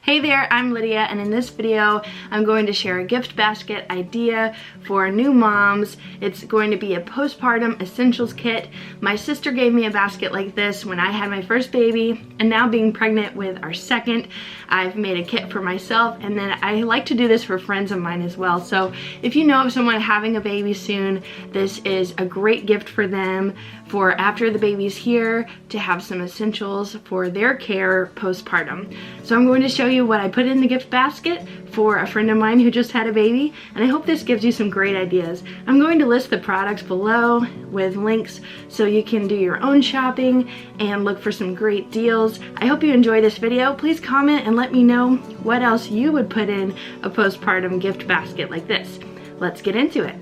Hey there, I'm Lydia, and in this video I'm going to share a gift basket idea for new moms. It's going to be a postpartum essentials kit. My sister gave me a basket like this when I had my first baby, and now being pregnant with our second, I've made a kit for myself, and then I like to do this for friends of mine as well. So if you know of someone having a baby soon, this is a great gift for them for after the baby's here, to have some essentials for their care postpartum. So I'm going to show you what I put in the gift basket for a friend of mine who just had a baby, and I hope this gives you some great ideas. I'm going to list the products below with links so you can do your own shopping and look for some great deals. I hope you enjoy this video. Please comment and let me know what else you would put in a postpartum gift basket like this. Let's get into it.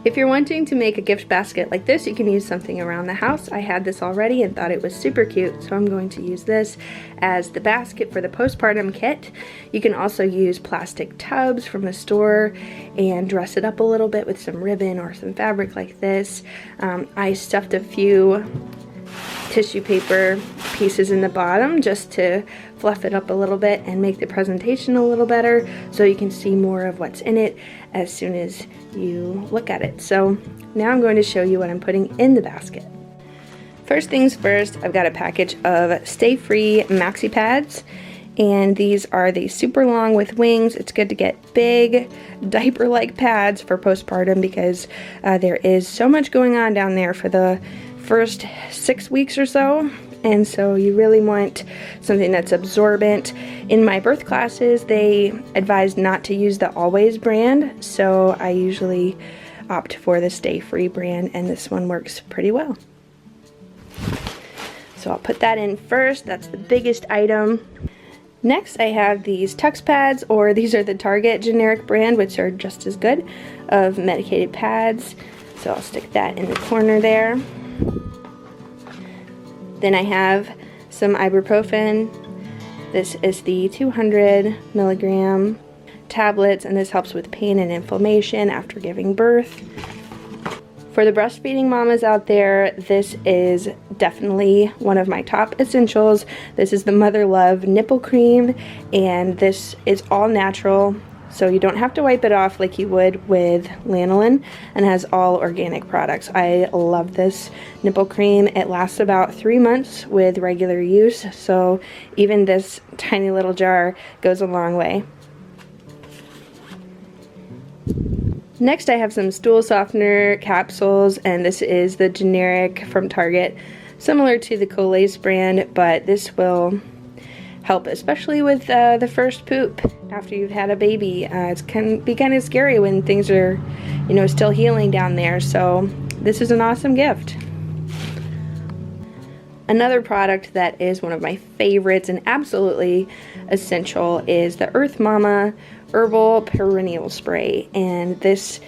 If you're wanting to make a gift basket like this, you can use something around the house. I had this already and thought it was super cute, so I'm going to use this as the basket for the postpartum kit. You can also use plastic tubs from the store and dress it up a little bit with some ribbon or some fabric like this. I stuffed a few tissue paper pieces in the bottom just to fluff it up a little bit and make the presentation a little better so you can see more of what's in it as soon as you look at it. So now I'm going to show you what I'm putting in the basket. First things first, I've got a package of Stay Free maxi pads, and these are the super long with wings. It's good to get big diaper-like pads for postpartum because there is so much going on down there for the first 6 weeks or so, and so you really want something that's absorbent. In my birth classes, they advised not to use the Always brand, so I usually opt for the Stay Free brand, and this one works pretty well. So I'll put that in first. That's the biggest item. Next, I have these Tux pads, or these are the Target generic brand, which are just as good, of medicated pads. So I'll stick that in the corner there. Then I have some ibuprofen. This is the 200 milligram tablets, and this helps with pain and inflammation after giving birth. For the breastfeeding mamas out there, this is definitely one of my top essentials. This is the Mother Love nipple cream, and this is all natural, so you don't have to wipe it off like you would with lanolin, and has all organic products. I love this nipple cream. It lasts about 3 months with regular use, so even this tiny little jar goes a long way. Next, I have some stool softener capsules, and this is the generic from Target, similar to the Colace brand, but this will help especially with the first poop after you've had a baby. It can be kind of scary when things are, still healing down there, so this is an awesome gift. Another product that is one of my favorites and absolutely essential is the Earth Mama Herbal Perennial Spray, and this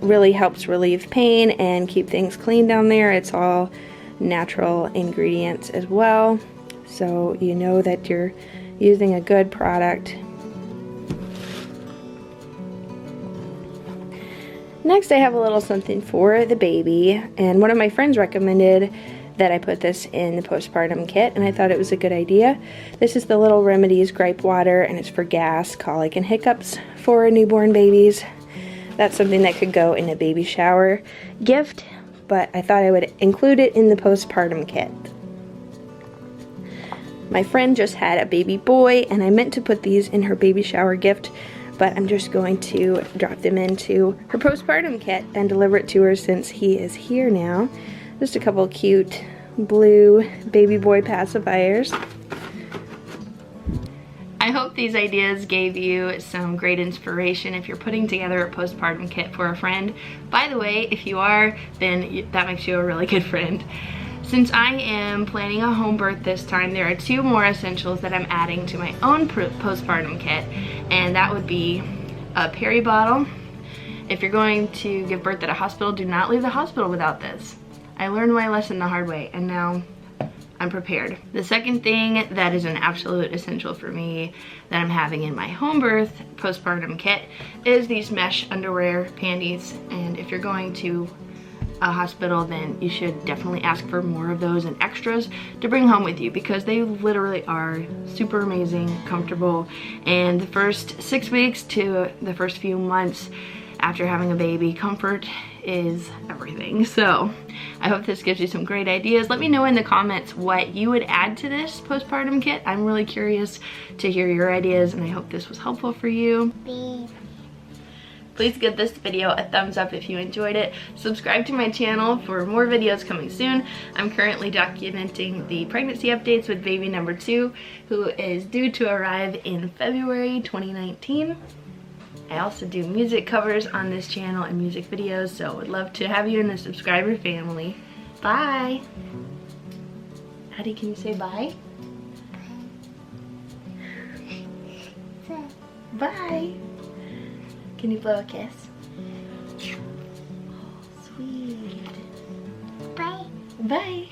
really helps relieve pain and keep things clean down there. It's all natural ingredients as well, so you know that you're using a good product. Next, I have a little something for the baby, and one of my friends recommended that I put this in the postpartum kit, and I thought it was a good idea. This is the Little Remedies gripe water, and it's for gas, colic, and hiccups for newborn babies. That's something that could go in a baby shower gift, but I thought I would include it in the postpartum kit. My friend just had a baby boy, and I meant to put these in her baby shower gift, but I'm just going to drop them into her postpartum kit and deliver it to her since he is here now. Just a couple cute blue baby boy pacifiers. I hope these ideas gave you some great inspiration if you're putting together a postpartum kit for a friend. By the way, if you are, then that makes you a really good friend. Since I am planning a home birth this time, there are 2 more essentials that I'm adding to my own postpartum kit, and that would be a peri bottle. If you're going to give birth at a hospital, do not leave the hospital without this. I learned my lesson the hard way, and now I'm prepared. The second thing that is an absolute essential for me that I'm having in my home birth postpartum kit is these mesh underwear panties. And if you're going to a hospital, then you should definitely ask for more of those and extras to bring home with you, because they literally are super amazing, comfortable, and the first 6 weeks to the first few months after having a baby, comfort is everything. So I hope this gives you some great ideas. Let me know in the comments what you would add to this postpartum kit. I'm really curious to hear your ideas, and I hope this was helpful for you. Please give this video a thumbs up if you enjoyed it. Subscribe to my channel for more videos coming soon. I'm currently documenting the pregnancy updates with baby number 2, who is due to arrive in February 2019. I also do music covers on this channel and music videos, so would love to have you in the subscriber family. Bye! Addie, can you say bye? Bye! Can you blow a kiss? Oh, sweet. Bye. Bye.